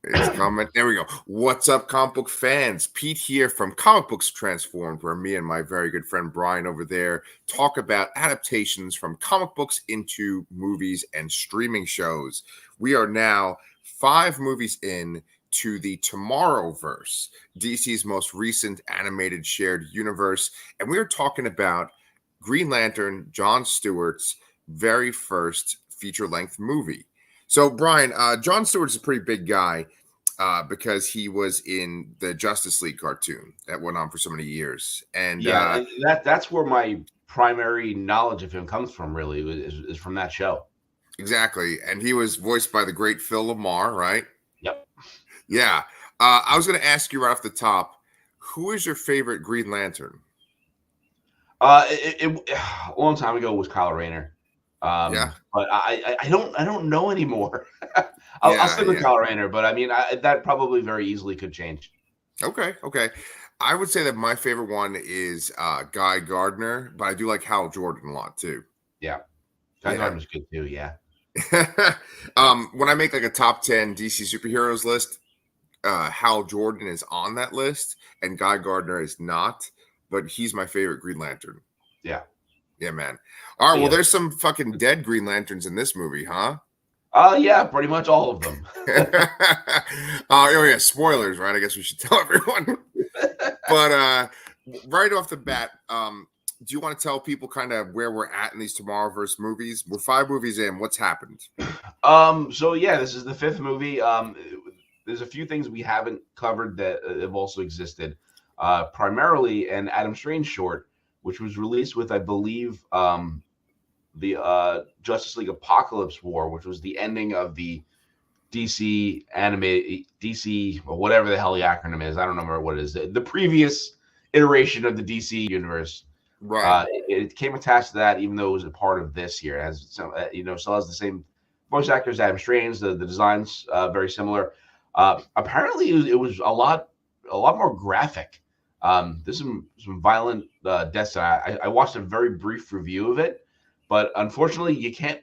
It's coming. There we go. What's up, comic book fans? Pete here from Comic Books Transformed, where me and my very good friend Brian over there talk about adaptations from comic books into movies and streaming shows. We are now 5 movies in to the Tomorrowverse, DC's most recent animated shared universe, and we are talking about Green Lantern, Jon Stewart's very first feature-length movie. So, Brian, Jon Stewart's a pretty big guy because he was in the Justice League cartoon that went on for so many years. And and that's where my primary knowledge of him comes from, really, is from that show. exactly. And he was voiced by the great Phil Lamar, right? Yep. Yeah. I was going to ask you right off the top, who is your favorite Green Lantern? A long time ago was Kyle Rayner. Yeah. But I don't know anymore. I'll stick with Kyle Rayner, but I mean that probably very easily could change. Okay. I would say that my favorite one is Guy Gardner, but I do like Hal Jordan a lot too. Yeah, Guy Gardner's good too. Yeah. When I make like a top 10 DC superheroes list, Hal Jordan is on that list, and Guy Gardner is not, but he's my favorite Green Lantern. Yeah, man. All right, well, there's some fucking dead Green Lanterns in this movie, huh? Yeah, pretty much all of them. Oh, yeah, spoilers, right? I guess we should tell everyone. But right off the bat, do you want to tell people kind of where we're at in these Tomorrowverse movies? We're 5 movies in. What's happened? So yeah, this is the 5th movie. There's a few things we haven't covered that have also existed. Primarily an Adam Strange short, which was released with, I believe, the Justice League Apocalypse War, which was the ending of the DC or whatever the hell the acronym is. I don't remember what it is. The previous iteration of the DC universe. Right. It came attached to that, even though it was a part of this here. It has some, still has the same voice actors, Adam Strange. The designs very similar. Apparently, it was a lot more graphic. There's some violent deaths. I watched a very brief review of it, but unfortunately, you can't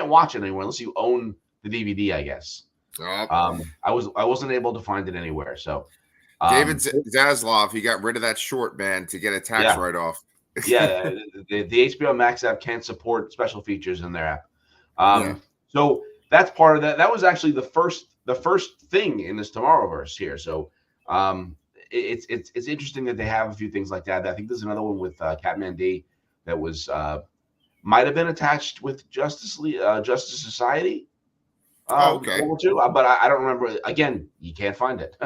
watch it anywhere unless you own the DVD, I guess. Oh. I wasn't able to find it anywhere. So David Zaslav, he got rid of that short, man, to get a tax write-off. Yeah, the HBO Max app can't support special features in their app. So that's part of that. That was actually the first thing in this Tomorrowverse here. So it's interesting that they have a few things like that. I think there's another one with Catman D that was might have been attached with Justice Society. Okay. But I don't remember. Again, you can't find it.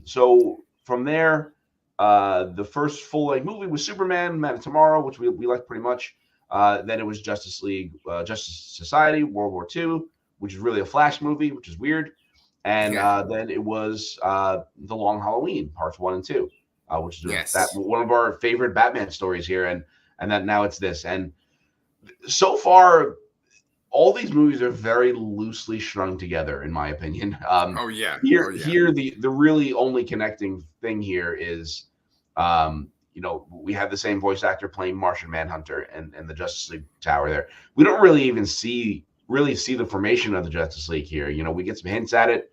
So from there, the first full-length movie was Superman, Man of Tomorrow, which we liked pretty much. Then it was Justice League, Justice Society, World War II, which is really a Flash movie, which is weird. And then it was The Long Halloween, parts 1 and 2, which is one of our favorite Batman stories here. And that now it's this. And so far, all these movies are very loosely strung together, in my opinion. Here, the really only connecting thing here is, we have the same voice actor playing Martian Manhunter and the Justice League Tower there. We don't really even see the formation of the Justice League here. We get some hints at it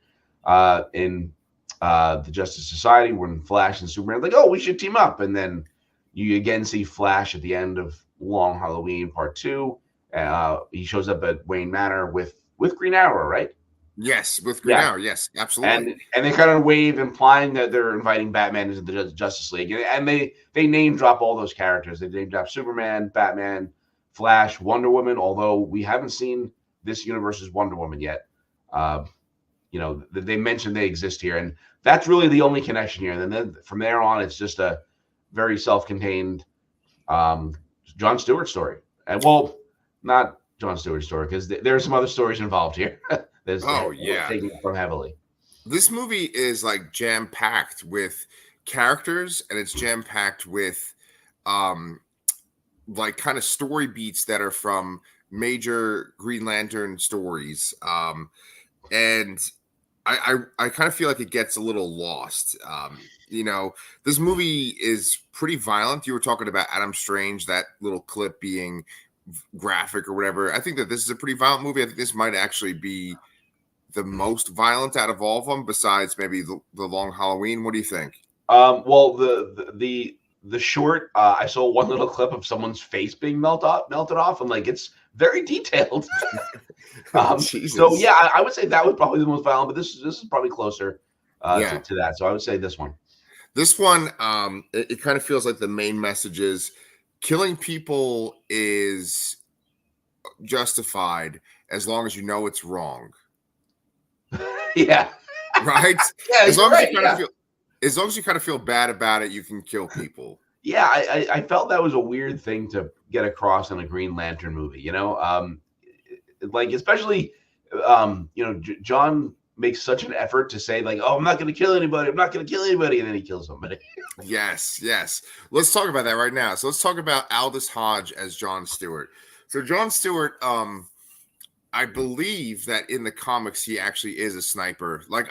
in the Justice Society when Flash and Superman are like, oh, we should team up. And then you again see Flash at the end of Long Halloween Part 2. He shows up at Wayne Manor with Green Arrow, right? Yes, with Green Arrow. Yes, absolutely. And they kind of wave, implying that they're inviting Batman into the Justice League. And they name drop all those characters. They name drop Superman, Batman, Flash, Wonder Woman, although we haven't seen this universe's Wonder Woman yet. They mentioned they exist here. And that's really the only connection here. And then from there on, it's just a very self-contained Jon Stewart story. And not Jon Stewart's story, because there are some other stories involved here. Taking from heavily. This movie is like jam-packed with characters, and it's jam-packed with like kind of story beats that are from major Green Lantern stories. And I kind of feel like it gets a little lost. This movie is pretty violent. You were talking about Adam Strange, that little clip being graphic or whatever. I think that this is a pretty violent movie. I think this might actually be the most violent out of all of them, besides maybe the Long Halloween? What do you think? Well, the short, I saw one little clip of someone's face being melted off, and like it's very detailed. So Jesus. yeah, I would say that was probably the most violent, but this is probably closer to that. So I would say this one. This one, it kind of feels like the main message is killing people is justified as long as you know it's wrong, Yeah, right? yeah, As you're long as right. you kind of feel, as long as you kind of feel bad about it, you can kill people. Yeah, I felt that was a weird thing to get across in a Green Lantern movie. Like especially, John makes such an effort to say like, "Oh, I'm not going to kill anybody. I'm not going to kill anybody," and then he kills somebody. Yes, yes. Let's talk about that right now. So let's talk about Aldous Hodge as John Stewart. So John Stewart, I believe that in the comics he actually is a sniper. Like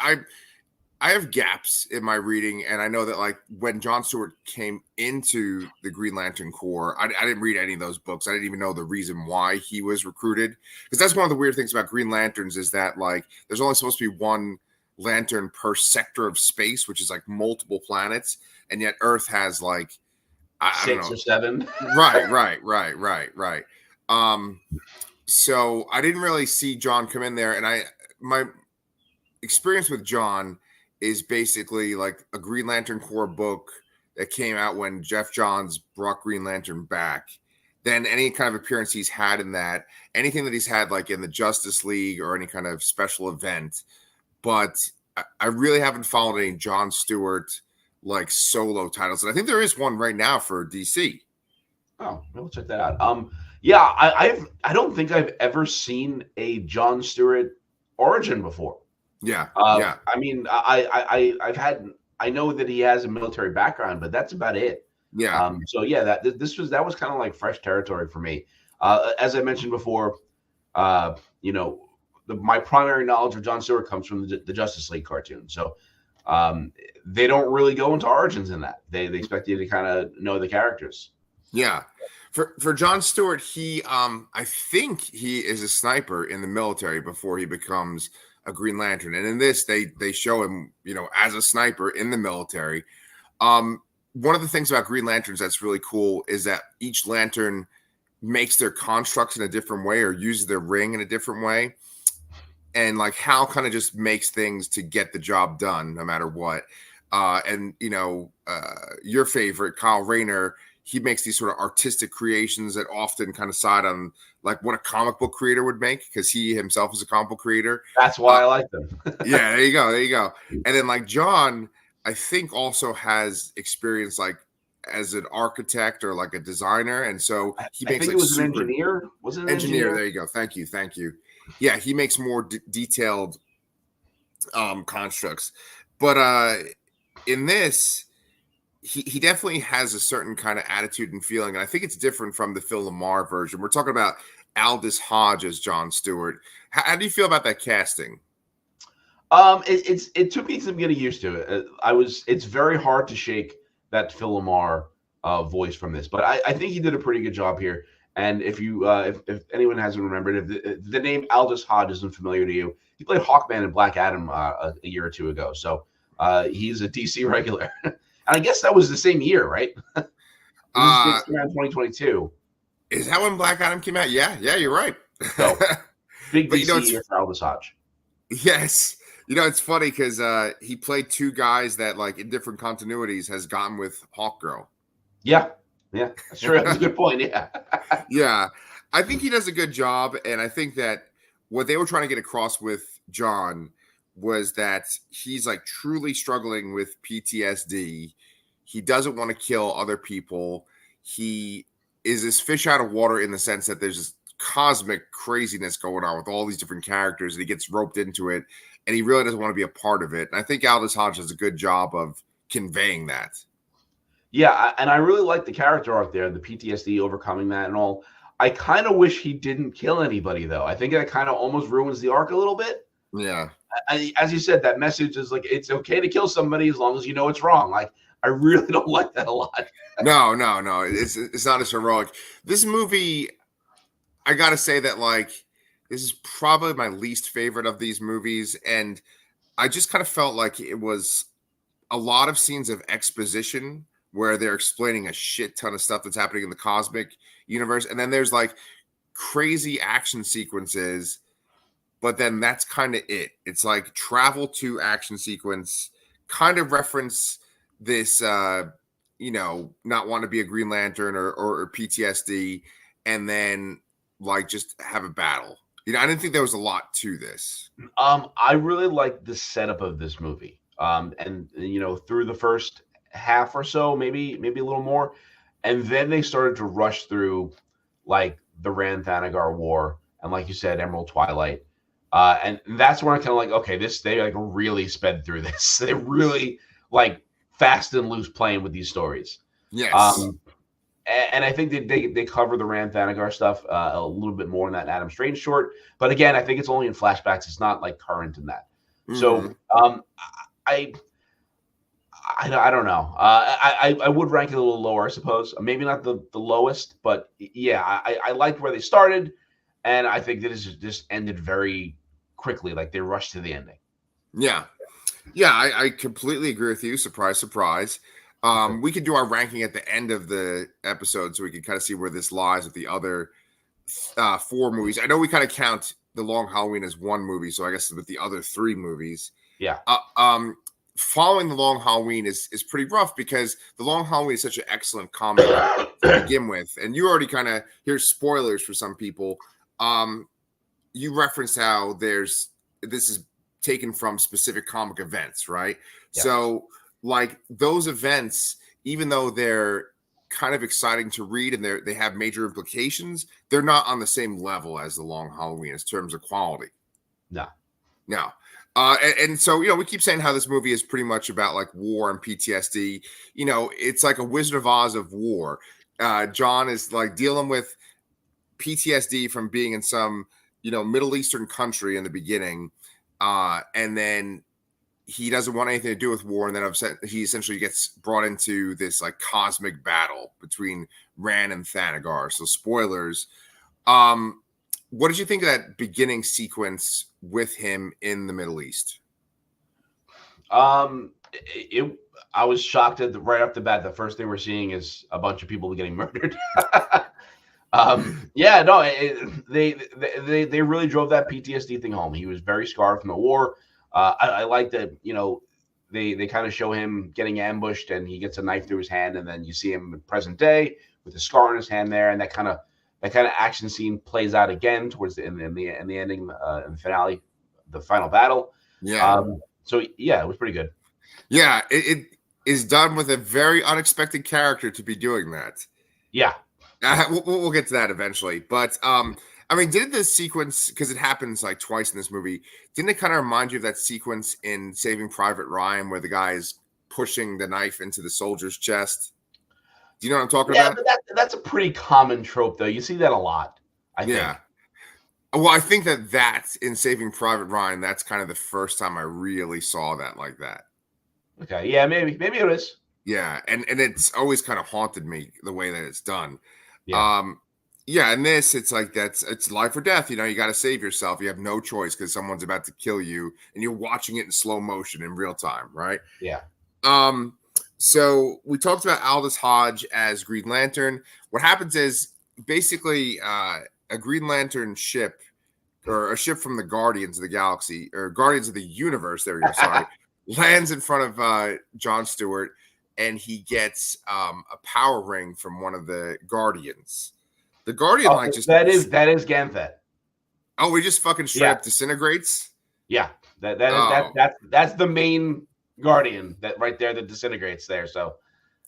I have gaps in my reading, and I know that like when John Stewart came into the Green Lantern Corps, I didn't read any of those books. I didn't even know the reason why he was recruited, because that's one of the weird things about Green Lanterns is that like there's only supposed to be one lantern per sector of space, which is like multiple planets, and yet Earth has like I don't 6 know. or 7. Right. So I didn't really see John come in there, and my experience with John is basically like a Green Lantern Corps book that came out when Jeff Johns brought Green Lantern back. Then any kind of appearance he's had in that, anything that he's had like in the Justice League or any kind of special event. But I really haven't followed any John Stewart like solo titles. And I think there is one right now for DC. Oh, we'll check that out. Yeah, I don't think I've ever seen a John Stewart origin before. Yeah. I mean, I know that he has a military background, but that's about it. Yeah. So yeah, that was kind of like fresh territory for me. As I mentioned before, my primary knowledge of John Stewart comes from the Justice League cartoon. So they don't really go into origins in that. They expect you to kind of know the characters. Yeah. For John Stewart, he I think he is a sniper in the military before he becomes a Green Lantern. And in this, they show him, as a sniper in the military. One of the things about Green Lanterns that's really cool is that each lantern makes their constructs in a different way or uses their ring in a different way. And like Hal kind of just makes things to get the job done no matter what. Your favorite, Kyle Rayner, he makes these sort of artistic creations that often kind of side on like what a comic book creator would make, because he himself is a comic book creator. That's why I like them. Yeah, there you go. And then like John, I think also has experience like as an architect or like a designer, and so he makes I think like it was an engineer. Was it an engineer? There you go. Thank you. Yeah, he makes more detailed constructs, but in this, he definitely has a certain kind of attitude and feeling, and I think it's different from the Phil Lamar version. We're talking about Aldous Hodge as John Stewart. How do you feel about that casting? It took me some getting used to it. It's very hard to shake that Phil Lamar voice from this, but I think he did a pretty good job here. And if you if anyone hasn't remembered, if the name Aldous Hodge isn't familiar to you, he played Hawkman in Black Adam a year or two ago. So he's a DC regular. And I guess that was the same year, right? This came out in 2022. Is that when Black Adam came out? Yeah, you're right. So big DC year for Aldous Hodge. Yes. It's funny because he played two guys that, like, in different continuities, has gotten with Hawkgirl. Yeah, that's true. That's a good point. Yeah. Yeah. I think he does a good job, and I think that what they were trying to get across with John was that he's, like, truly struggling with PTSD. He doesn't want to kill other people. He is this fish out of water in the sense that there's this cosmic craziness going on with all these different characters, and he gets roped into it, and he really doesn't want to be a part of it. And I think Aldous Hodge does a good job of conveying that. Yeah, and I really like the character arc there, the PTSD, overcoming that and all. I kind of wish he didn't kill anybody, though. I think that kind of almost ruins the arc a little bit. Yeah. As you said, that message is like, it's okay to kill somebody as long as you know it's wrong. Like, I really don't like that a lot. No. It's not as heroic. This movie, I got to say that, like, This is probably my least favorite of these movies, and I just kind of felt like it was a lot of scenes of exposition where they're explaining a shit ton of stuff that's happening in the cosmic universe, and then there's like crazy action sequences, but then that's kind of it. It's like travel to action sequence, kind of reference this not want to be a Green Lantern or PTSD, and then like just have a battle. I didn't think there was a lot to this. I really like the setup of this movie. And through the first half or so, maybe a little more, and then they started to rush through like the Rand Thanagar War and, like you said, Emerald Twilight. And that's where I kind of like, okay, they like really sped through this. They really like fast and loose playing with these stories. Yes. And I think they cover the Rand Thanagar stuff a little bit more in that Adam Strange short. But again, I think it's only in flashbacks. It's not like current in that. Mm-hmm. So I don't know. I would rank it a little lower, I suppose. Maybe not the lowest, but yeah, I liked where they started, and I think that it just ended very quickly. Like they rushed to the ending. Yeah, I completely agree with you. Surprise, surprise. We could do our ranking at the end of the episode, so we can kind of see where this lies with the other 4 movies. I know we kind of count The Long Halloween as one movie, so I guess with the other 3 movies. Yeah. Following The Long Halloween is pretty rough because The Long Halloween is such an excellent comic to begin with. And you already kind of, here's spoilers for some people. You referenced how this is taken from specific comic events, right? Yes. So like those events, even though they're kind of exciting to read and they have major implications, they're not on the same level as The Long Halloween in terms of quality. No. And so, we keep saying how this movie is pretty much about like war and PTSD. It's like a Wizard of Oz of war. John is like dealing with PTSD from being in some, Middle Eastern country in the beginning. And then he doesn't want anything to do with war. And then he essentially gets brought into this like cosmic battle between Rand and Thanagar. So spoilers. What did you think of that beginning sequence with him in the Middle East? I was shocked right off the bat. The first thing we're seeing is a bunch of people getting murdered. They really drove that PTSD thing home. He was very scarred from the war. I like that, they kind of show him getting ambushed and he gets a knife through his hand, and then you see him in present day with a scar on his hand there, and that kind of action scene plays out again towards the ending, in the ending, in the finale, the final battle. Yeah. So yeah, it was pretty good. Yeah, it is done with a very unexpected character to be doing that. Yeah. We'll get to that eventually, but didn't this sequence, because it happens like twice in this movie, didn't it kind of remind you of that sequence in Saving Private Ryan where the guy is pushing the knife into the soldier's chest? Do you know what I'm talking about? Yeah, but that's a pretty common trope, though. You see that a lot, I think. Yeah. Well, I think that's in Saving Private Ryan. That's kind of the first time I really saw that like that. Okay, yeah, maybe it is. Yeah, and it's always kind of haunted me the way that it's done. Yeah. In this, it's like it's life or death. You got to save yourself. You have no choice because someone's about to kill you, and you're watching it in slow motion in real time, right? Yeah. So we talked about Aldous Hodge as Green Lantern. What happens is basically a Green Lantern ship, or a ship from the Guardians of the Galaxy, or Guardians of the Universe, there we go, sorry, lands in front of Jon Stewart, and he gets a power ring from one of the Guardians. The Guardian that is Ganthet. Oh, he just fucking straight up disintegrates? Yeah. That's the main Guardian that right there that disintegrates there. So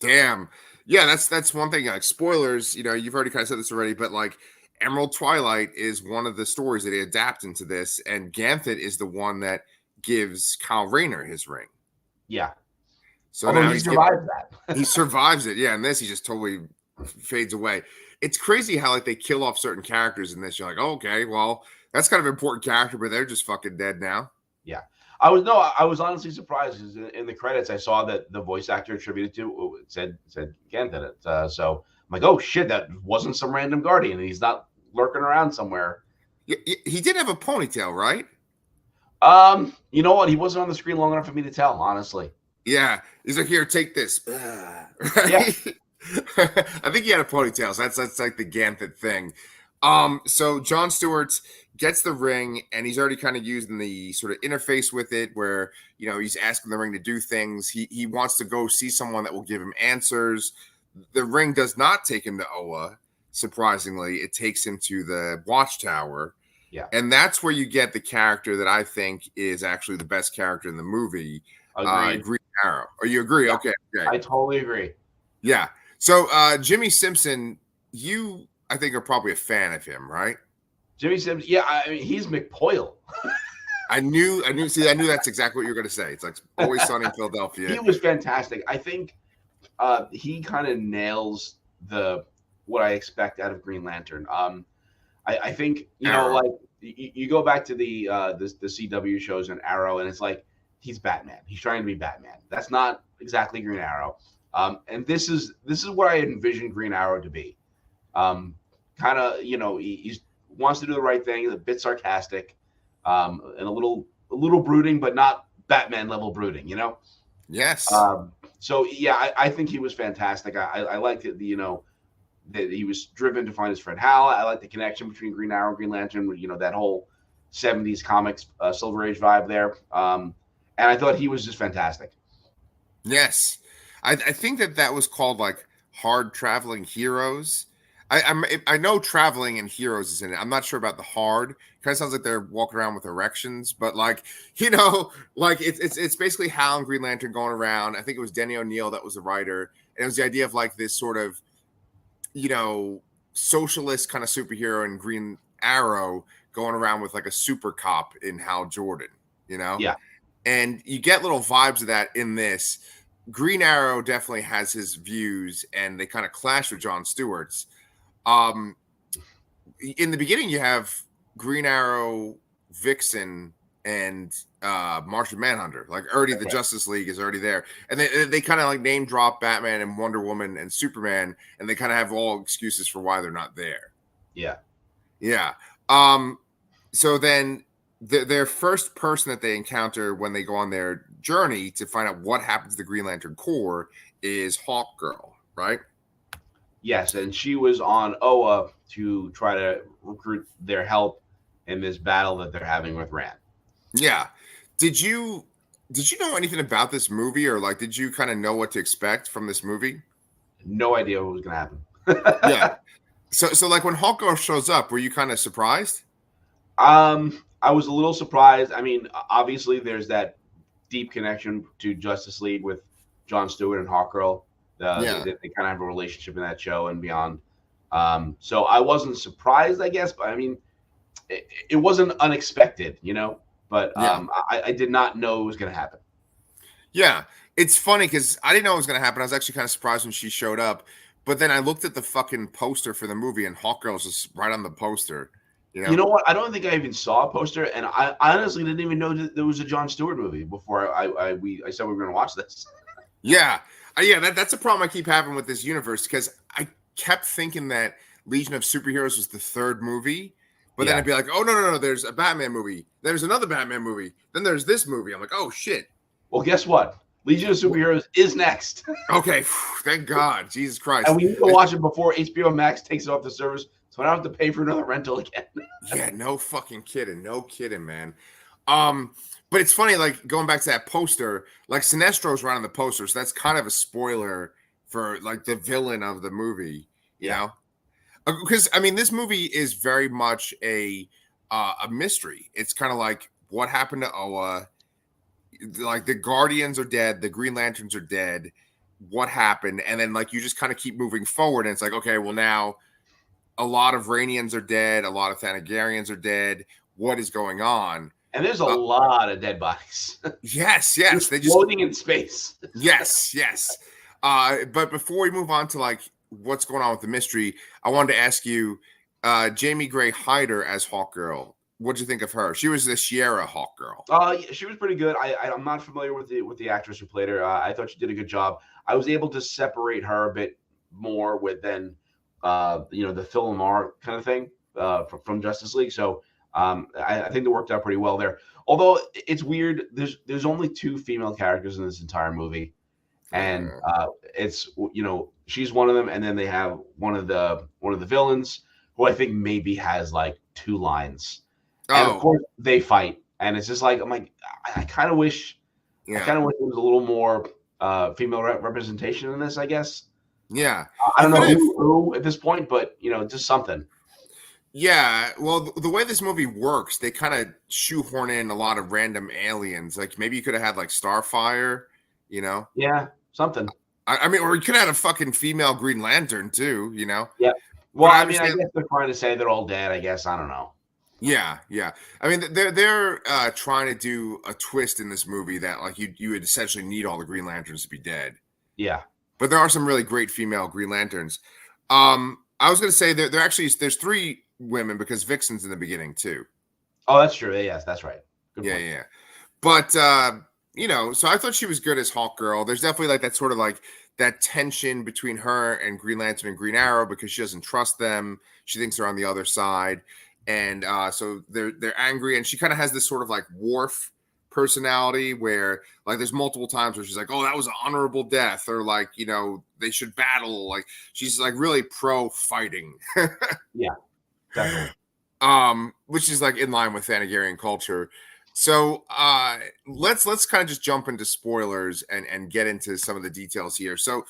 damn. Yeah, that's one thing. Like spoilers, you've already kind of said this already, but like Emerald Twilight is one of the stories that they adapt into this, and Ganthet is the one that gives Kyle Rayner his ring. Yeah. So now he survives that. He survives it. Yeah, and this he just totally fades away. It's crazy how like they kill off certain characters in this. You're like, oh, okay, well, that's kind of an important character, but they're just fucking dead now. Yeah. I was honestly surprised because in the credits I saw that the voice actor attributed to it said Gant in it. So I'm like, oh shit, that wasn't some random Guardian. He's not lurking around somewhere. He did have a ponytail, right? You know what? He wasn't on the screen long enough for me to tell, honestly. Yeah, he's like, here, take this. Yeah. Right? I think he had a ponytail. So that's like the Ganthet thing. So John Stewart gets the ring, and he's already kind of using the sort of interface with it, where he's asking the ring to do things. He wants to go see someone that will give him answers. The ring does not take him to Oa. Surprisingly, it takes him to the Watchtower. Yeah. And that's where you get the character that I think is actually the best character in the movie, Agreed. Green Arrow. Oh, you agree? Yeah, Okay. I totally agree. Yeah. So Jimmy Simpson, you I think are probably a fan of him, right? Jimmy Sims, yeah, I mean, he's McPoyle. I knew that's exactly what you were gonna say. It's like Always Sunny in Philadelphia. He was fantastic. I think he kind of nails what I expect out of Green Lantern. I think Arrow. like you go back to the CW shows and Arrow, and it's like he's Batman. He's trying to be Batman. That's not exactly Green Arrow. And this is what I envision Green Arrow to be. Kind of, he wants to do the right thing, a bit sarcastic, and a little brooding, but not Batman level brooding, Yes. So yeah, I think he was fantastic. I liked it, that he was driven to find his friend Hal. I like the connection between Green Arrow and Green Lantern, that whole 70s comics Silver Age vibe there. And I thought he was just fantastic. Yes. I think that was called like Hard Traveling Heroes. I know Traveling and Heroes is in it. I'm not sure about the hard. Kind of sounds like they're walking around with erections, but like like it's basically Hal and Green Lantern going around. I think it was Denny O'Neil that was the writer, and it was the idea of like this sort of socialist kind of superhero in Green Arrow going around with like a super cop in Hal Jordan. Yeah. And you get little vibes of that in this. Green Arrow definitely has his views, and they kind of clash with John Stewart's. In the beginning, you have Green Arrow, Vixen, and Martian Manhunter. Like already, the Justice League is already there, and they kind of like name drop Batman and Wonder Woman and Superman, and they kind of have all excuses for why they're not there. Yeah. So then their first person that they encounter when they go on their journey to find out what happens to the Green Lantern Corps is Hawkgirl, right? Yes, and she was on Oa to try to recruit their help in this battle that they're having with Rand. Yeah. Did you know anything about this movie, or like did you kind of know what to expect from this movie? No idea what was going to happen. Yeah. So like when Hawkgirl shows up, were you kind of surprised? I was a little surprised. I mean, obviously there's that deep connection to Justice League with John Stewart and Hawkgirl. They kind of have a relationship in that show and beyond. So I wasn't surprised, I guess, but I mean, it wasn't unexpected, but I did not know it was going to happen. Yeah. It's funny because I didn't know it was going to happen. I was actually kind of surprised when she showed up, but then I looked at the fucking poster for the movie and Hawkgirl's just right on the poster. You know what? I don't think I even saw a poster, and I honestly didn't even know that there was a John Stewart movie before I said we were going to watch this. Yeah. That's a problem I keep having with this universe, because I kept thinking that Legion of Superheroes was the third movie, but then I'd be like, oh, no, there's a Batman movie. There's another Batman movie. Then there's this movie. I'm like, oh, shit. Well, guess what? Legion of Superheroes is next. Okay. Thank God. Jesus Christ. And we need to watch it before HBO Max takes it off the service, so I don't have to pay for another rental again. Yeah, no fucking kidding. No kidding, man. But it's funny, like going back to that poster, like Sinestro's right on the poster, so that's kind of a spoiler for like the villain of the movie, you know? Because I mean, this movie is very much a mystery. It's kind of like what happened to Oa. Like the Guardians are dead, the Green Lanterns are dead. What happened? And then like you just kind of keep moving forward, and it's like, okay, well now a lot of Rainians are dead, a lot of Thanagarians are dead. What is going on? And there's a lot of dead bodies. Yes. They just floating in space. Yes. But before we move on to like what's going on with the mystery, I wanted to ask you, Jamie Gray Hyder as Hawkgirl. What did you think of her? She was the Sierra Hawkgirl. She was pretty good. I'm not familiar with the actress who played her. I thought she did a good job. I was able to separate her a bit more than the Phil Lamar kind of thing from Justice League. So I think they worked out pretty well there. Although it's weird, there's only 2 female characters in this entire movie, and it's she's one of them, and then they have one of the villains who I think maybe has like 2 lines, and of Oh, course they fight, and it's just like I'm like I kind of wish I kind yeah, of wish there was a little more female representation in this. I guess yeah. I don't If know it, who at this point, but just something. Yeah, well, the way this movie works, they kind of shoehorn in a lot of random aliens. Like maybe you could have had like Starfire, you know? Yeah, something. I mean, or you could have had a fucking female Green Lantern too, you know? Yeah. Well, But I I mean, I understand. guess they're trying to say they're all dead. I guess I don't know. Yeah, yeah. I mean, they're trying to do a twist in this movie that like you would essentially need all the Green Lanterns to be dead. Yeah. But there are some really great female Green Lanterns. I was gonna say there actually there's 3 women because Vixen's in the beginning too. Oh, that's true. Yes, that's right. Good Yeah, point. yeah. But so I thought she was good as Hawk Girl. There's definitely like that sort of like that tension between her and Green Lantern and Green Arrow because she doesn't trust them. She thinks they're on the other side. And so they're angry, and she kind of has this sort of like Worf personality where like there's multiple times where she's like, oh, that was an honorable death, or like, they should battle. Like she's like really pro fighting. Yeah, definitely. Which is like in line with Thanagarian culture. So let's kind of just jump into spoilers and get into some of the details here. So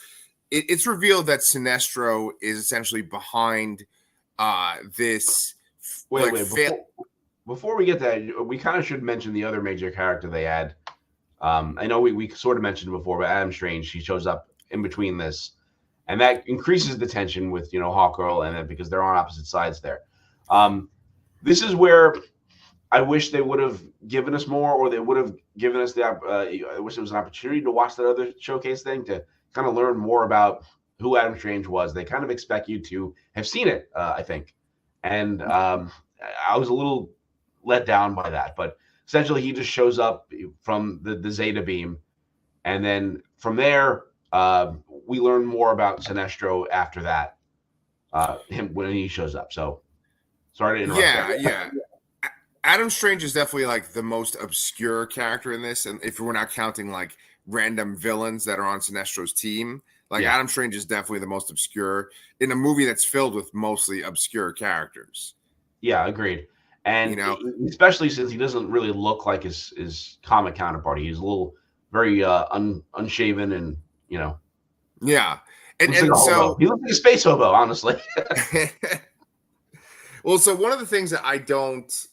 it's revealed that Sinestro is essentially behind this Wait, like wait. Before we get that, we kind of should mention the other major character they had. I know we sort of mentioned it before, but Adam Strange, he shows up in between this, and that increases the tension with Hawkgirl, and then because they're on opposite sides there. This is where I wish they would have given us more, or they would have given us the. I wish there was an opportunity to watch that other showcase thing to kind of learn more about who Adam Strange was. They kind of expect you to have seen it, I think, and I was a little let down by that. But essentially, he just shows up from the Zeta beam, and then from there, we learn more about Sinestro after that. Him when he shows up. So sorry to interrupt. yeah, yeah. Adam Strange is definitely like the most obscure character in this, and if we're not counting like random villains that are on Sinestro's team, like Yeah. Adam Strange is definitely the most obscure in a movie that's filled with mostly obscure characters. Yeah, agreed. You And know, especially since he doesn't really look like his comic counterpart. He's a little very unshaven and yeah, and looks like a hobo. so He looks like a space hobo, honestly. well, so one of the things that I don't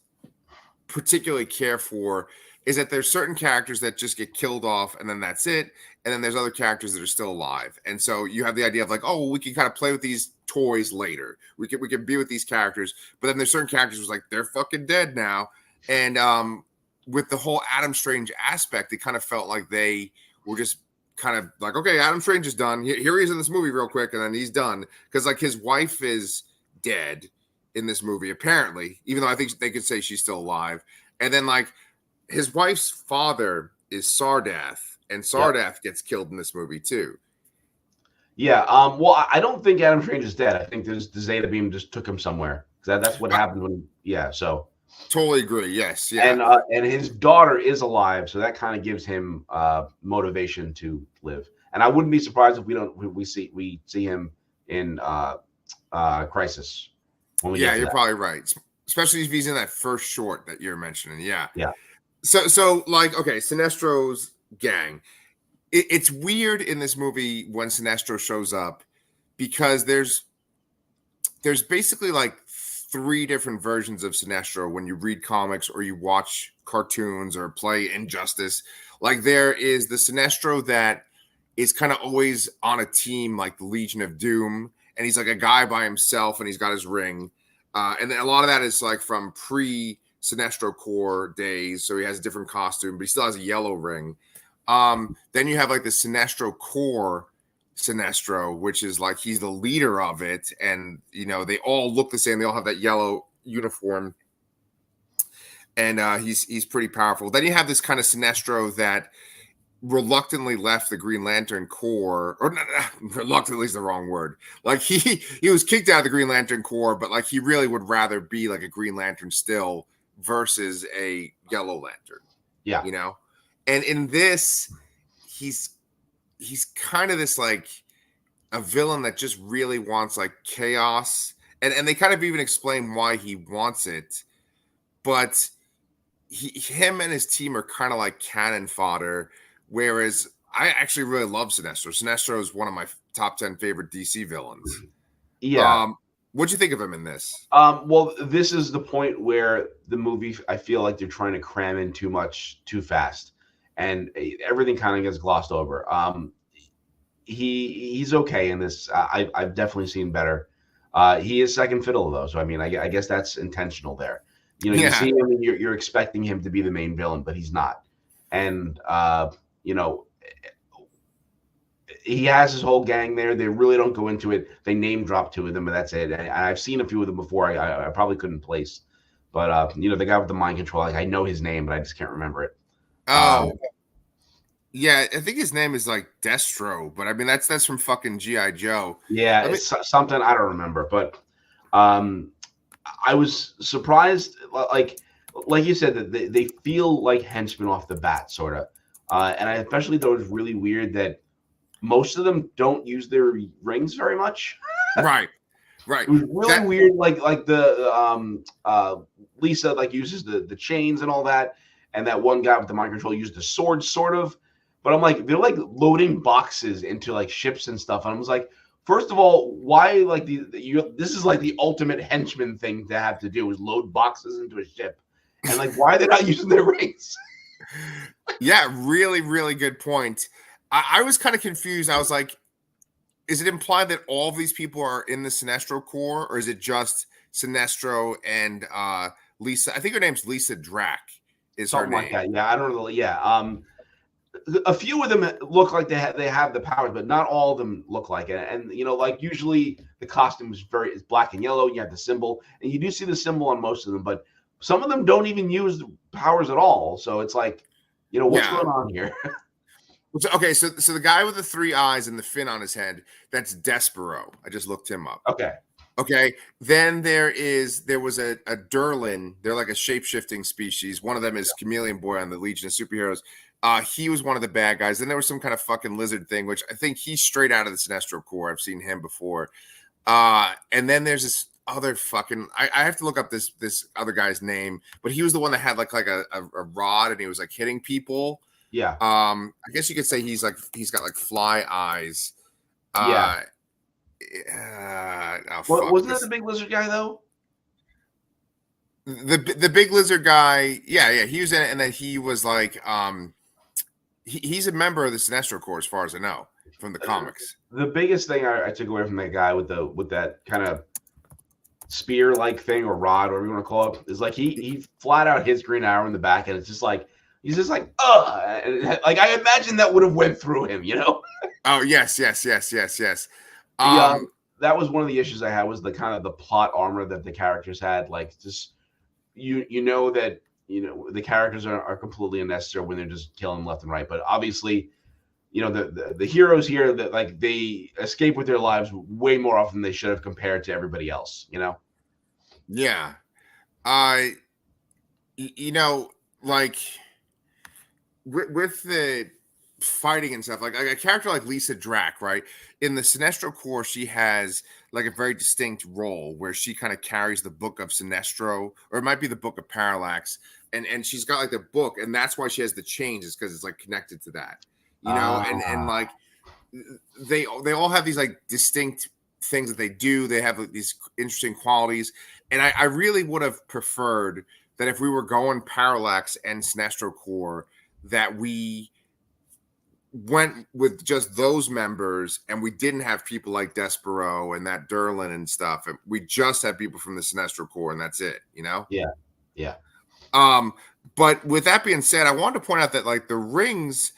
particularly care for is that there's certain characters that just get killed off and then that's it, and then there's other characters that are still alive, and so you have the idea of like, oh, well, we can kind of play with these toys later, we can be with these characters, but then there's certain characters who's like they're fucking dead now. And with the whole Adam Strange aspect, it kind of felt like they were just kind of like, okay, Adam Strange is done, here he is in this movie real quick, and then he's done because like his wife is dead in this movie, apparently, even though I think they could say she's still alive. And then like his wife's father is Sardath, and Sardath gets killed in this movie too. Yeah. Well, I don't think Adam Strange is dead. I think the Zeta beam just took him somewhere. That's what happened when. Yeah. So. Totally agree. Yes. Yeah. And his daughter is alive, so that kind of gives him motivation to live. And I wouldn't be surprised if we see him in Crisis when we Yeah, get to you're that. probably right. Especially if he's in that first short that you're mentioning. Yeah. Yeah. So like, okay, Sinestro's gang. It's weird in this movie when Sinestro shows up because there's basically like 3 different versions of Sinestro when you read comics or you watch cartoons or play Injustice. Like there is the Sinestro that is kind of always on a team like the Legion of Doom, and he's like a guy by himself and he's got his ring. And then a lot of that is like from pre-Sinestro Corps days, so he has a different costume, but he still has a yellow ring. Then you have like the Sinestro Corps Sinestro, which is like he's the leader of it, and they all look the same. They all have that yellow uniform, and he's pretty powerful. Then you have this kind of Sinestro that reluctantly left the Green Lantern Corps, or reluctantly is the wrong word. Like he was kicked out of the Green Lantern Corps, but like he really would rather be like a Green Lantern still versus a Yellow Lantern. Yeah. You know, and in this, he's kind of this like a villain that just really wants like chaos, and they kind of even explain why he wants it, but him and his team are kind of like cannon fodder. Whereas I actually really love Sinestro. Sinestro is one of my top 10 favorite DC villains. Yeah. What'd you think of him in this? Well, this is the point where the movie, I feel like they're trying to cram in too much too fast, and everything kind of gets glossed over. He's okay in this. I've definitely seen better. He is second fiddle though, so I mean, I guess that's intentional there. You know, you see him and you're expecting him to be the main villain, but he's not. And you know, he has his whole gang there. They really don't go into it. They name drop two of them, but that's it. And I've seen a few of them before. I probably couldn't place, but you know, the guy with the mind control, like I know his name, but I just can't remember it. Yeah, I think his name is like Destro, but I mean that's from fucking G.I. Joe. Yeah, it's something I don't remember, but I was surprised, like you said, that they feel like henchmen off the bat, sort of. And I especially thought it was really weird that most of them don't use their rings very much. Right. It was really weird. Like the Lisa like uses the chains and all that, and that one guy with the mind control used the sword, sort of. But I'm like, they're like loading boxes into like ships and stuff, and I was like, first of all, why like this is like the ultimate henchman thing to have to do is load boxes into a ship, and like why are they not using their rings? Yeah, really, really good point. I was kind of confused. I was like, is it implied that all of these people are in the Sinestro Corps, or is it just Sinestro and Lisa? I think her name's Lisa Drac. Is something her name? Like that? Yeah, I don't know. Yeah, a few of them look like they have the powers, but not all of them look like it. And you know, like usually the costume is black and yellow. You have the symbol, and you do see the symbol on most of them, but some of them don't even use the powers at all. So it's like, you know, what's going on here? Okay, so the guy with the three eyes and the fin on his head, that's Despero. I just looked him up. Okay. Then there was a Durlin. They're like a shape-shifting species. One of them is Chameleon Boy on the Legion of Superheroes. He was one of the bad guys. Then there was some kind of fucking lizard thing, which I think he's straight out of the Sinestro Corps. I've seen him before. And then there's this other fucking I have to look up this other guy's name, but he was the one that had like a rod and he was like hitting people. Yeah. I guess you could say he's got like fly eyes. Yeah. Wasn't that the big lizard guy though? The big lizard guy, yeah, he was in it, and then he was like, he's a member of the Sinestro Corps, as far as I know, from the comics. The biggest thing I took away from that guy with that kind of spear-like thing or rod, whatever you want to call it, is like he flat out hits Green Arrow in the back, and it's just like he's just like, and like I imagine that would have went through him, you know? Oh yes. That was one of the issues I had, was the kind of the plot armor that the characters had. Like, just you know that the characters are completely unnecessary when they're just killing left and right. But obviously, you know, the heroes here, that like they escape with their lives way more often than they should have compared to everybody else. You know? Yeah. You know, like with the fighting and stuff, like a character like Lisa Drac, right? In the Sinestro Corps, she has like a very distinct role where she kind of carries the book of Sinestro, or it might be the book of Parallax, and she's got like the book, and that's why she has the chains, is because it's like connected to that, you know, and like they all have these like distinct things that they do. They have like, these interesting qualities, and I really would have preferred that if we were going Parallax and Sinestro Corps, that we went with just those members and we didn't have people like Despero and that Durlin and stuff. We just had people from the Sinestro Corps and that's it, you know? Yeah. But with that being said, I wanted to point out that like the rings,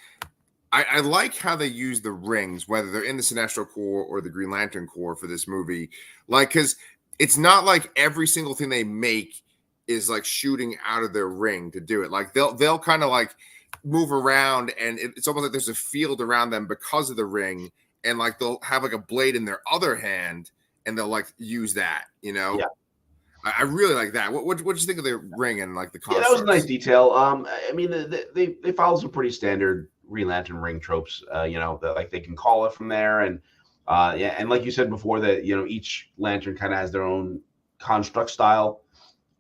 I like how they use the rings, whether they're in the Sinestro Corps or the Green Lantern Corps for this movie. Like, because it's not like every single thing they make is like shooting out of their ring to do it. Like they'll kind of like move around, and it's almost like there's a field around them because of the ring, and like they'll have like a blade in their other hand and they'll like use that, you know? I really like that. What did you think of the ring and like the Yeah, that was a nice constructs? detail. I mean, they follow some pretty standard Green Lantern ring tropes. That like they can call it from there, and yeah, and like you said before, that each lantern kind of has their own construct style.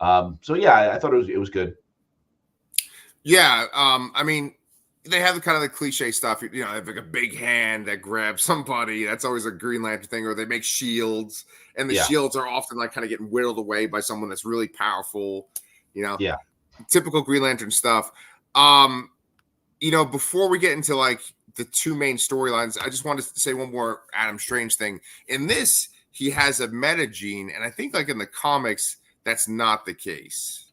So yeah, I thought it was good. Yeah, I mean, they have the kind of the cliche stuff. They have like a big hand that grabs somebody. That's always a Green Lantern thing. Or they make shields, and the Yeah, shields are often like kind of getting whittled away by someone that's really powerful. You know, yeah. typical Green Lantern stuff. Before we get into like the two main storylines, I just wanted to say one more Adam Strange thing. In this, he has a meta gene, and I think like in the comics, that's not the case.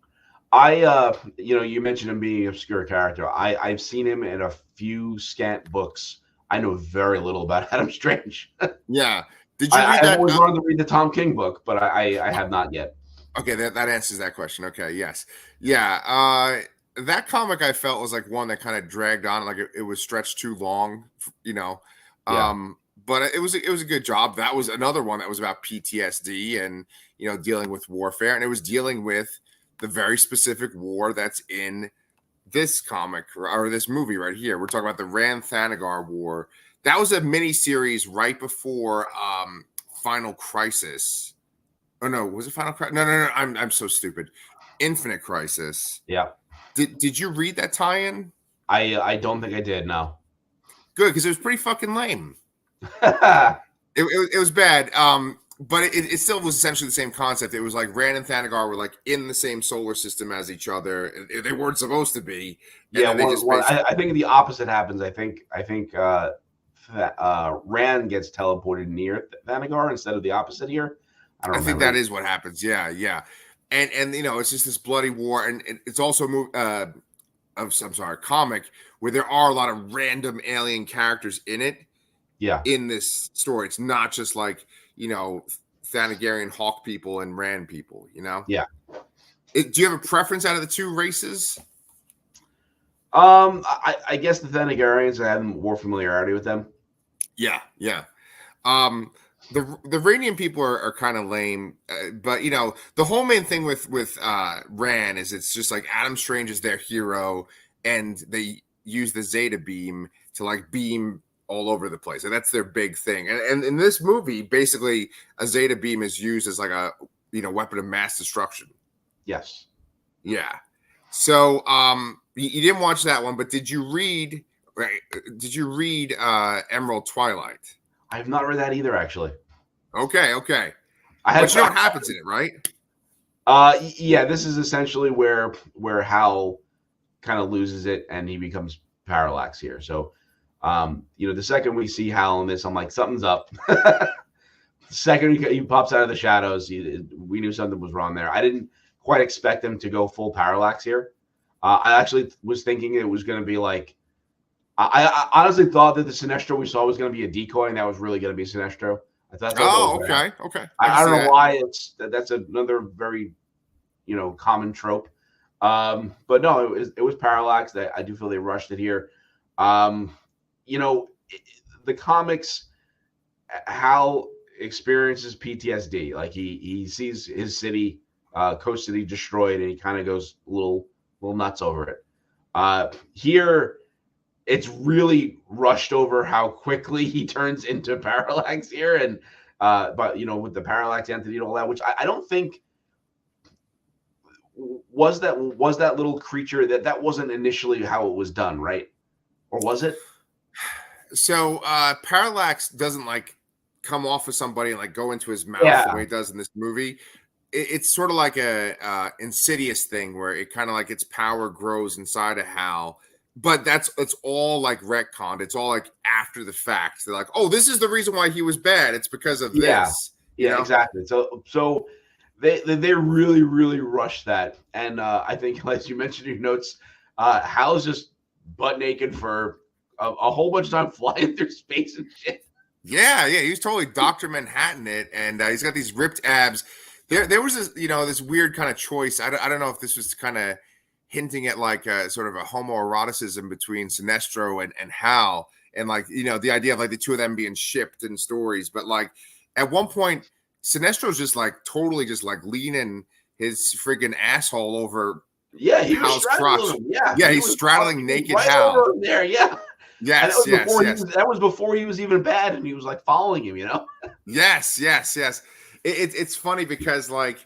You mentioned him being an obscure character. I've seen him in a few scant books. I know very little about Adam Strange. Yeah. Did you read I've that? always wanted to read the Tom King book, but I have not yet. Okay, that answers that question. Okay, yes. Yeah. That comic I felt was like one that kind of dragged on, like it was stretched too long, you know. Yeah, But it was a good job. That was another one that was about PTSD and dealing with warfare, and it was dealing with the very specific war that's in this comic or this movie right here. We're talking about the Rand Thanagar War. That was a mini series right before Final Crisis. Oh no, was it Final Crisis? No. I'm so stupid. Infinite Crisis. yeah. Did you read that tie-in? I don't think I did. No. Good, because it was pretty fucking lame. Yeah, It was bad. But it still was essentially the same concept. It was like Rand and Thanagar were like in the same solar system as each other. They weren't supposed to be, and then they just basically. I think the opposite happens. I think Rand gets teleported near Thanagar instead of the opposite here. I don't I think remember. that is what happens. Yeah, yeah, and it's just this bloody war, and it's also I'm sorry, comic where there are a lot of random alien characters in it. Yeah. In this story, it's not just like Thanagarian Hawk people and Rand people. Yeah. Do you have a preference out of the two races? I guess the Thanagarians, I have more familiarity with them. Yeah, yeah. The Radiant people are kind of lame, but the whole main thing with Rand is it's just like Adam Strange is their hero, and they use the Zeta beam to like beam all over the place, and that's their big thing. And in this movie, basically, a Zeta beam is used as like a weapon of mass destruction. Yes. Yeah. So you didn't watch that one, but did you read? Right? Did you read Emerald Twilight? I have not read that either, actually. Okay. But you know what happens in it, right? Yeah, this is essentially where Hal kind of loses it and he becomes Parallax here. So, the second we see Hal in this, I'm like, something's up. The second he pops out of the shadows, we knew something was wrong there. I didn't quite expect him to go full Parallax here. I actually was thinking it was going to be like, I honestly thought that the Sinestro we saw was going to be a decoy, and that was really going to be Sinestro. I thought. Oh, okay. I don't know why that's another very, common trope. But no, it was Parallax. That I do feel they rushed it here. The comics, Hal experiences PTSD. Like he sees his city, Coast City, destroyed, and he kind of goes a little nuts over it. Here, it's really rushed over how quickly he turns into Parallax here, and but with the Parallax entity and all that, which I don't think was that little creature that wasn't initially how it was done, right? Or was it? So Parallax doesn't like come off of somebody and like go into his mouth the way it does in this movie. It's sort of like a Insidious thing where it kind of like its power grows inside of Hal. But it's all like retconned. It's all like after the fact. They're like, oh, this is the reason why he was bad. It's because of this. Yeah, exactly. So they really, really rushed that. And I think, as you mentioned in your notes, Hal's just butt naked for a whole bunch of time flying through space and shit. Yeah. He's totally Dr. Manhattan it. And he's got these ripped abs. There was this, this weird kind of choice. I don't know if this was kind of hinting at like a sort of a homoeroticism between Sinestro and Hal, and like the idea of like the two of them being shipped in stories. But like at one point, Sinestro's just like totally just like leaning his friggin' asshole over Yeah, he was Hal's crotch. straddling him. Yeah, Yeah, he he's was straddling naked right Hal. over him there. Yeah, and Yes, yes, yes. that was before he was even bad, and he was like following him. Yes, yes, yes. It's funny because like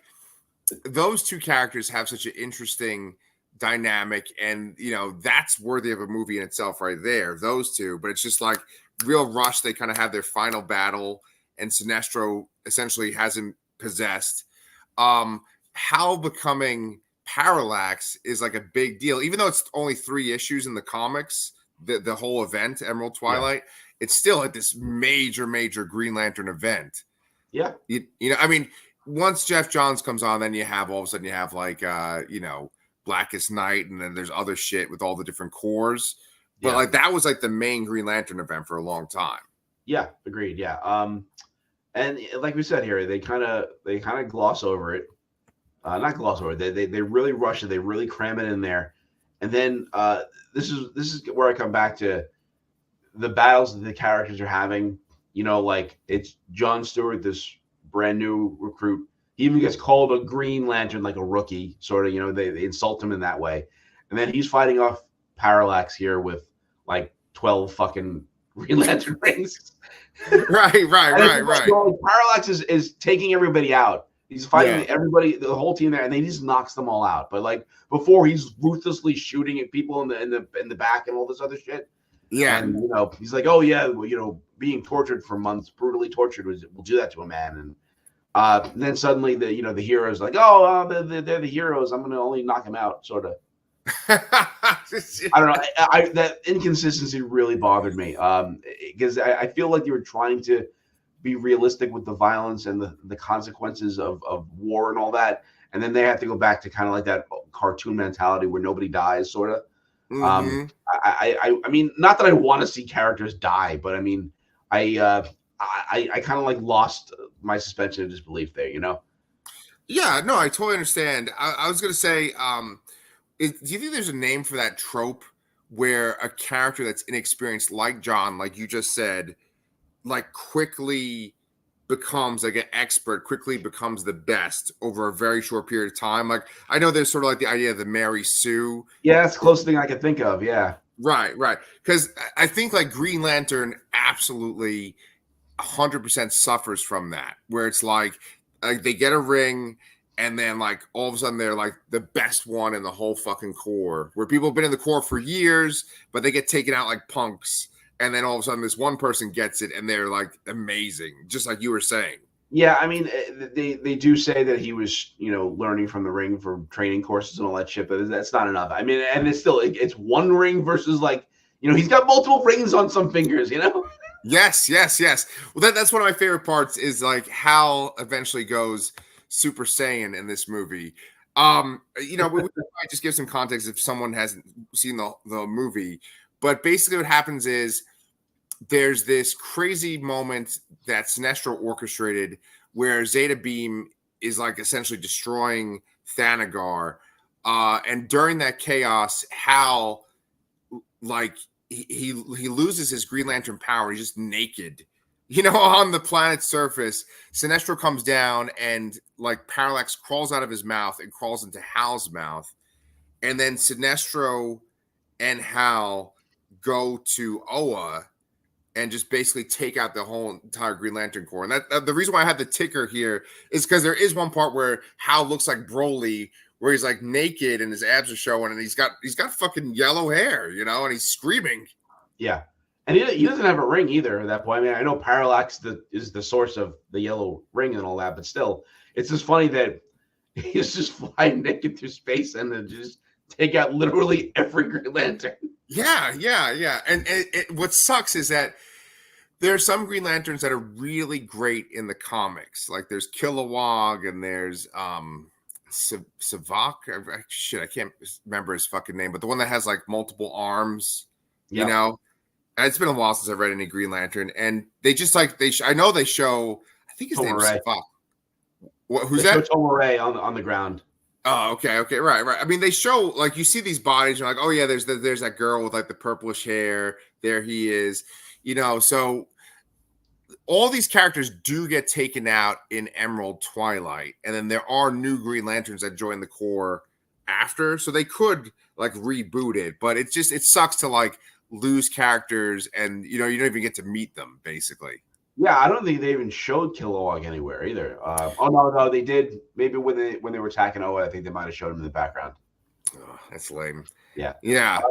those two characters have such an interesting dynamic, and that's worthy of a movie in itself right there, those two. But it's just like real rush. They kind of have their final battle, and Sinestro essentially has him possessed. Hal becoming Parallax is like a big deal, even though it's only 3 issues in the comics. The whole event, Emerald Twilight, it's still like this major Green Lantern event. Yeah, I mean, once Jeff Johns comes on, then you have all of a sudden you have like Blackest Night, and then there's other shit with all the different cores. But like that was like the main Green Lantern event for a long time. Yeah, agreed. Yeah. And like we said here, they kind of gloss over it. Not gloss over it. They really rush it. They really cram it in there. And then this is where I come back to the battles that the characters are having. Like it's John Stewart, this brand new recruit. He even gets called a Green Lantern, like a rookie, sort of. They insult him in that way. And then he's fighting off Parallax here with like 12 fucking Green Lantern rings. Right. Parallax is taking everybody out. He's fighting everybody, the whole team there, and he just knocks them all out. But like before, he's ruthlessly shooting at people in the back and all this other shit. Yeah, and he's like, oh yeah, well, being tortured for months, brutally tortured, will do that to a man. And then suddenly the heroes like, oh, they're the heroes. I'm gonna only knock him out, sort of. I don't know. That inconsistency really bothered me because I feel like you were trying to be realistic with the violence and the consequences of war and all that, and then they have to go back to kind of like that cartoon mentality where nobody dies, sort of. Mm-hmm. I mean, not that I want to see characters die, but I mean, I kind of like lost my suspension of disbelief there, Yeah, no, I totally understand. I was gonna say, do you think there's a name for that trope where a character that's inexperienced, like John, like you just said, like quickly becomes like an expert, quickly becomes the best over a very short period of time? Like I know there's sort of like the idea of the Mary Sue. Yeah, that's the closest thing I could think of. Yeah. Right. Because I think like Green Lantern absolutely 100% suffers from that, where it's like they get a ring, and then like all of a sudden they're like the best one in the whole fucking Corps, where people have been in the Corps for years, but they get taken out like punks. And then all of a sudden this one person gets it and they're like amazing, just like you were saying. Yeah, I mean, they do say that he was, learning from the ring for training courses and all that shit, but that's not enough. I mean, and it's still, it's one ring versus like, he's got multiple rings on some fingers, Yes. Well, that's one of my favorite parts is like Hal eventually goes Super Saiyan in this movie. We might just give some context if someone hasn't seen the movie, but basically what happens is there's this crazy moment that Sinestro orchestrated where Zeta Beam is like essentially destroying Thanagar. And during that chaos, Hal, like he loses his Green Lantern power. He's just naked, on the planet's surface. Sinestro comes down and like Parallax crawls out of his mouth and crawls into Hal's mouth. And then Sinestro and Hal go to Oa and just basically take out the whole entire Green Lantern Corps. And that the reason why I have the ticker here is because there is one part where Hal looks like Broly, where he's like naked and his abs are showing, and he's got fucking yellow hair, and he's screaming. Yeah, and he doesn't have a ring either at that point. I mean, I know Parallax is the source of the yellow ring and all that, but still, it's just funny that he's just flying naked through space and then just take out literally every Green Lantern. Yeah. And what sucks is that there are some Green Lanterns that are really great in the comics. Like there's Kilowog and there's Savak. I can't remember his fucking name, but the one that has like multiple arms, And it's been a while since I've read any Green Lantern, and they just like I know they show. I think his name is Savak. Who's that? Tomorrowverse on the ground. Oh, okay, right. I mean, they show like you see these bodies, you're like, oh yeah, there's that girl with like the purplish hair. There he is, So all these characters do get taken out in Emerald Twilight, and then there are new Green Lanterns that join the Corps after, so they could like reboot it, but it sucks to like lose characters, and you don't even get to meet them basically. Yeah, I don't think they even showed Kilowog anywhere either. Oh no, they did. Maybe when they were attacking Oa, I think they might have showed him in the background. Oh, that's lame. Yeah.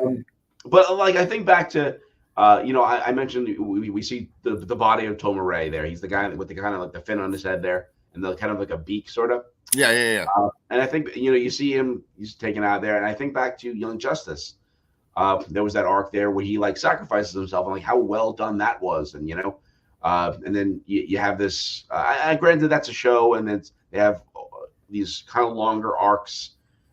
But like I think back to I mentioned we see the body of Tomorrow there. He's the guy with the kind of like the fin on his head there, and the kind of like a beak sort of. Yeah. And I think you see him, he's taken out there, and I think back to Young Justice. There was that arc there where he like sacrifices himself, and like how well done that was, and and then you have this. I granted that's a show, and they have these kind of longer arcs,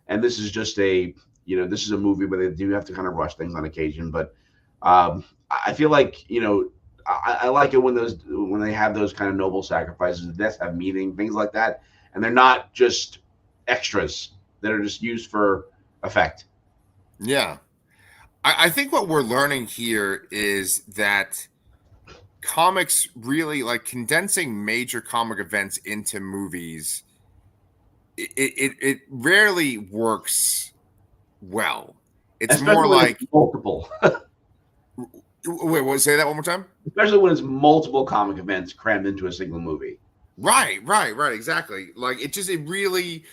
and this is just this is a movie where they do have to kind of rush things on occasion. But I feel like I like it when they have those kind of noble sacrifices. The deaths have meaning, things like that, and they're not just extras that are just used for effect. Yeah, I think what we're learning here is that comics really like condensing major comic events into movies. It rarely works well. It's especially more like multiple. Wait, say that one more time. Especially when it's multiple comic events crammed into a single movie. Right, exactly. Like it really.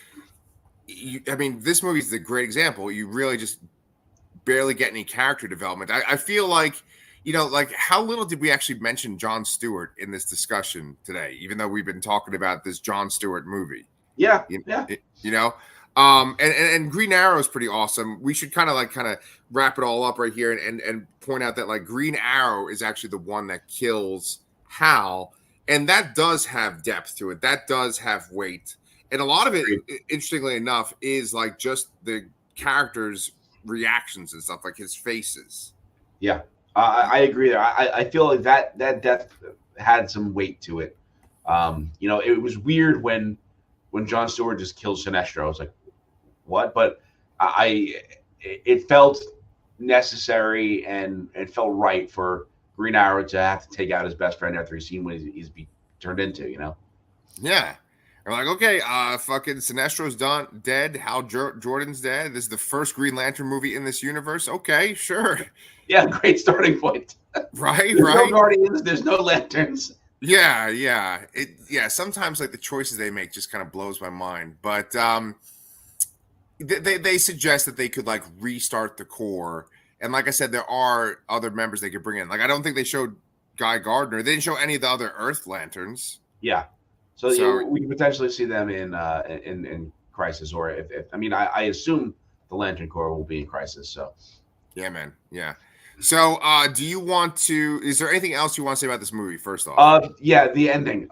I mean, this movie is a great example. You really just barely get any character development. I feel like. Like how little did we actually mention Jon Stewart in this discussion today, even though we've been talking about this Jon Stewart movie? Yeah. And Green Arrow is pretty awesome. We should kind of wrap it all up right here and point out that like Green Arrow is actually the one that kills Hal, and that does have depth to it. That does have weight, and a lot of it, interestingly enough, is like just the characters' reactions and stuff, like his faces. Yeah. I agree there. I feel like that death had some weight to it. It was weird when Jon Stewart just kills Sinestro. I was like, what? But it felt necessary and it felt right for Green Arrow to have to take out his best friend after he's seen what he's turned into. Yeah. I'm like, okay, fucking Sinestro's dead. Hal Jordan's dead. This is the first Green Lantern movie in this universe. Okay, sure. Yeah, great starting point. Right. No Guardians, there's no Lanterns. Yeah. Sometimes like the choices they make just kind of blows my mind. But they suggest that they could like restart the Corps, and like I said, there are other members they could bring in. Like I don't think they showed Guy Gardner. They didn't show any of the other Earth Lanterns. Yeah. So we could potentially see them in Crisis, or if I assume the Lantern Corps will be in Crisis. So, yeah, man, yeah. So, do you want to? Is there anything else you want to say about this movie? First off, the ending.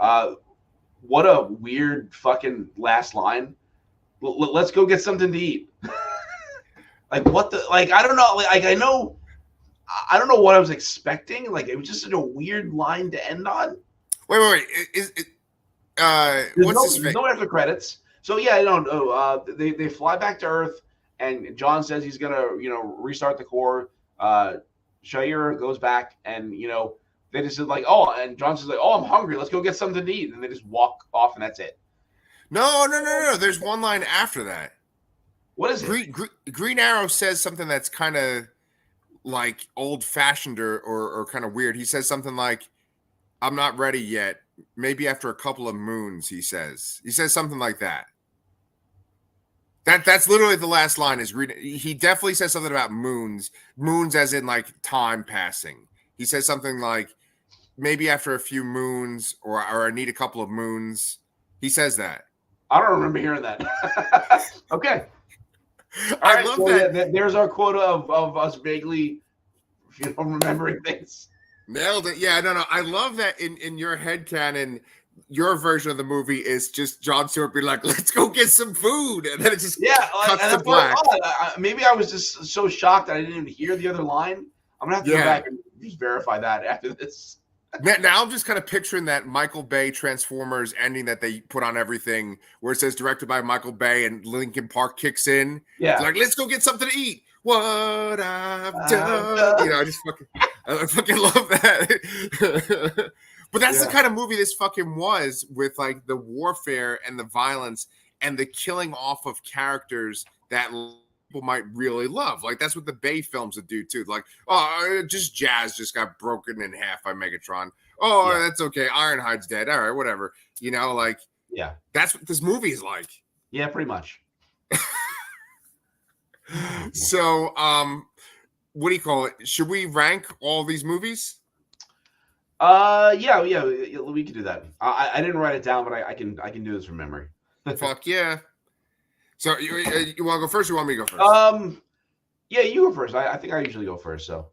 What a weird fucking last line. Let's go get something to eat. Like what the? Like I don't know. Like I know. I don't know what I was expecting. Like it was just such a weird line to end on. Wait. Is it? What's there's no after credits. So yeah, they fly back to Earth, and John says he's gonna restart the Corps. Shire goes back, and they just said like, oh, and John says like, oh, I'm hungry. Let's go get something to eat, and they just walk off, and that's it. No. There's one line after that. What is it? Green Arrow says something that's kind of like old fashioned or kind of weird. He says something like, "I'm not ready yet. Maybe after a couple of moons," he says something like that. That's literally the last line is Green. He definitely says something about moons as in like time passing. He says something like maybe after a few moons or I need a couple of moons. He says that. I don't remember hearing that. Okay. I love that. There's our quota of us vaguely remembering things. Nailed it. Yeah, no. I love that in your headcanon, your version of the movie is just Jon Stewart being like, let's go get some food. And then it just cuts to black. Maybe I was just so shocked that I didn't even hear the other line. I'm going to have to go back and just verify that after this. Now I'm just kind of picturing that Michael Bay Transformers ending that they put on everything where it says directed by Michael Bay and Linkin Park kicks in. Yeah. It's like, let's go get something to eat. What I've done. I fucking love that. But that's the kind of movie this fucking was, with like the warfare and the violence and the killing off of characters that people might really love. Like that's what the Bay films would do too. Like, oh, just Jazz just got broken in half by Megatron. Oh, that's okay. Ironhide's dead. All right, whatever. You know, like, that's what this movie is like. Yeah, pretty much. So, what do you call it? Should we rank all these movies? Yeah, we can do that. I didn't write it down, but I can do this from memory. Fuck yeah. So you want to go first, or you want me to go first? Yeah, you go first. I think I usually go first. So,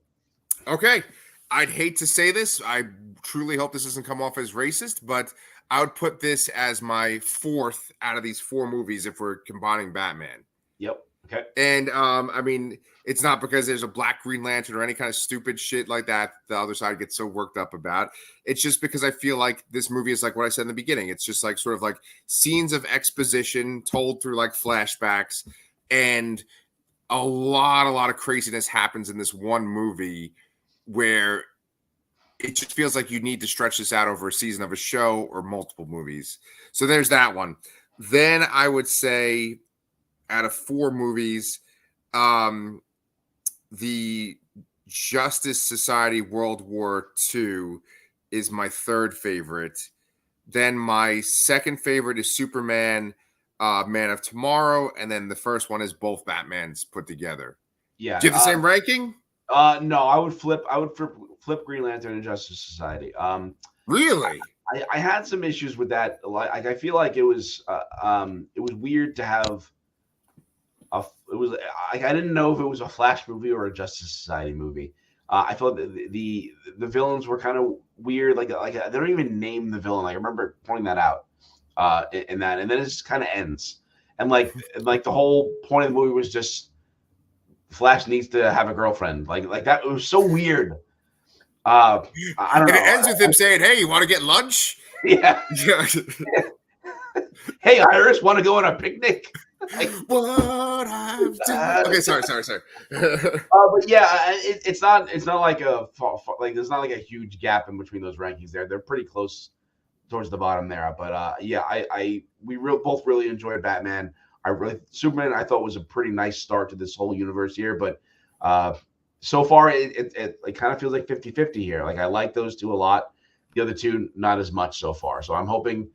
okay. I'd hate to say this. I truly hope this doesn't come off as racist, but I would put this as my fourth out of these four movies if we're combining Batman. Yep. Okay. And I mean, it's not because there's a black Green Lantern or any kind of stupid shit like that the other side gets so worked up about. It's just because I feel like this movie is like what I said in the beginning. It's just like sort of like scenes of exposition told through like flashbacks, and a lot of craziness happens in this one movie where it just feels like you need to stretch this out over a season of a show or multiple movies. So there's that one. Then I would say out of four movies, the Justice Society World War II is my third favorite. Then my second favorite is Superman, Man of Tomorrow, and then the first one is both Batmans put together. Yeah. Do you have the same ranking? No, I would flip Green Lantern and Justice Society. Really? I had some issues with that. Like I feel like it was weird to have I didn't know if it was a Flash movie or a Justice Society movie. I felt the villains were kind of weird. Like they don't even name the villain. I remember pointing that out in that, and then it just kind of ends. And like the whole point of the movie was just Flash needs to have a girlfriend. Like that. It was so weird. I don't know. It ends with him saying, "Hey, you want to get lunch?" Yeah. Hey, Iris, want to go on a picnic? Like, what I've done. Okay, sorry. But yeah, it's not like there's not like a huge gap in between those rankings. They're pretty close towards the bottom there. But yeah, we both really enjoyed Batman. Superman I thought was a pretty nice start to this whole universe here, but so far it kind of feels like 50-50 here. Like I like those two a lot. The other two not as much so far. So I'm hoping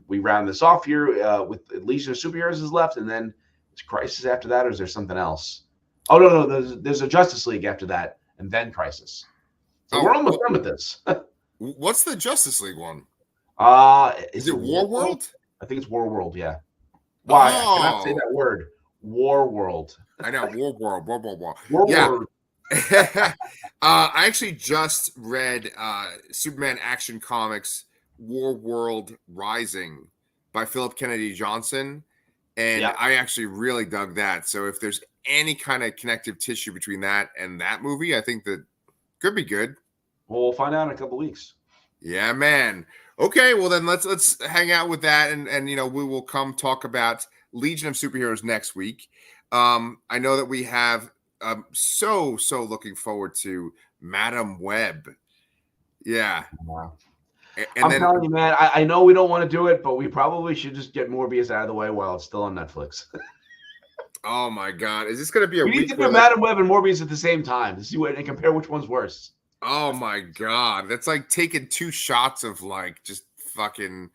we round this off here with Legion of Superheroes is left, and then is Crisis after that, or is there something else? Oh no, there's a Justice League after that, and then Crisis. So we're almost done with this. What's the Justice League one? Is it War World? I think it's War World. Yeah. Why? I cannot say that word. War World. I know War World. War yeah. World. I actually just read Superman Action Comics War World Rising by Philip Kennedy Johnson, and I actually really dug that. So if there's any kind of connective tissue between that and that movie, I think that could be good. Well, we'll find out in a couple weeks. Yeah, man. Okay, well then let's hang out with that, and we will come talk about Legion of Superheroes next week. I know that we have so looking forward to Madam Web. Yeah. Wow. I'm telling you, man, I know we don't want to do it, but we probably should just get Morbius out of the way while it's still on Netflix. Oh my God. Is this going to be a week? We need to do Madam Web and Morbius at the same time to see and compare which one's worse. Oh my God. That's like taking 2 shots of like just fucking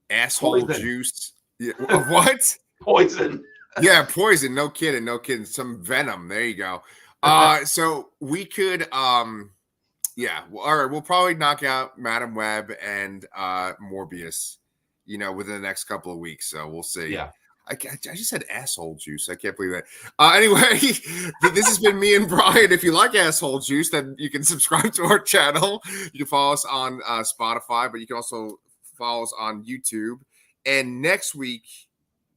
asshole juice. Yeah. What? Poison. Yeah, poison. No kidding. Some venom. There you go. So we could yeah, well, all right. We'll probably knock out Madam Web and Morbius, within the next couple of weeks. So we'll see. Yeah. I just said asshole juice. I can't believe that. Anyway, this has been me and Brian. If you like asshole juice, then you can subscribe to our channel. You can follow us on Spotify, but you can also follow us on YouTube. And next week,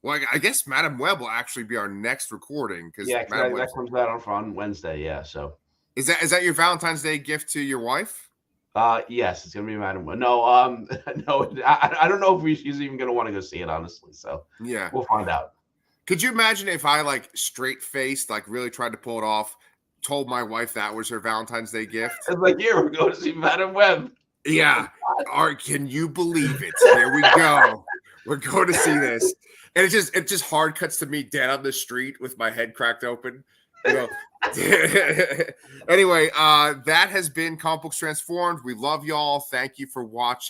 well, I guess Madam Web will actually be our next recording because that comes out on Wednesday. Yeah, so. Is that your Valentine's Day gift to your wife? Yes, it's gonna be Madam Web. No, no, I don't know if she's even gonna want to go see it, honestly. So yeah, we'll find out. Could you imagine if I like straight faced, like really tried to pull it off, told my wife that was her Valentine's Day gift. It's like, here, we're going to see Madam Web. Yeah. Can you believe it? Here we go. We're going to see this. And it just hard cuts to me dead on the street with my head cracked open. You know. Anyway, that has been Comic Books Transformed. We love y'all. Thank you for watching.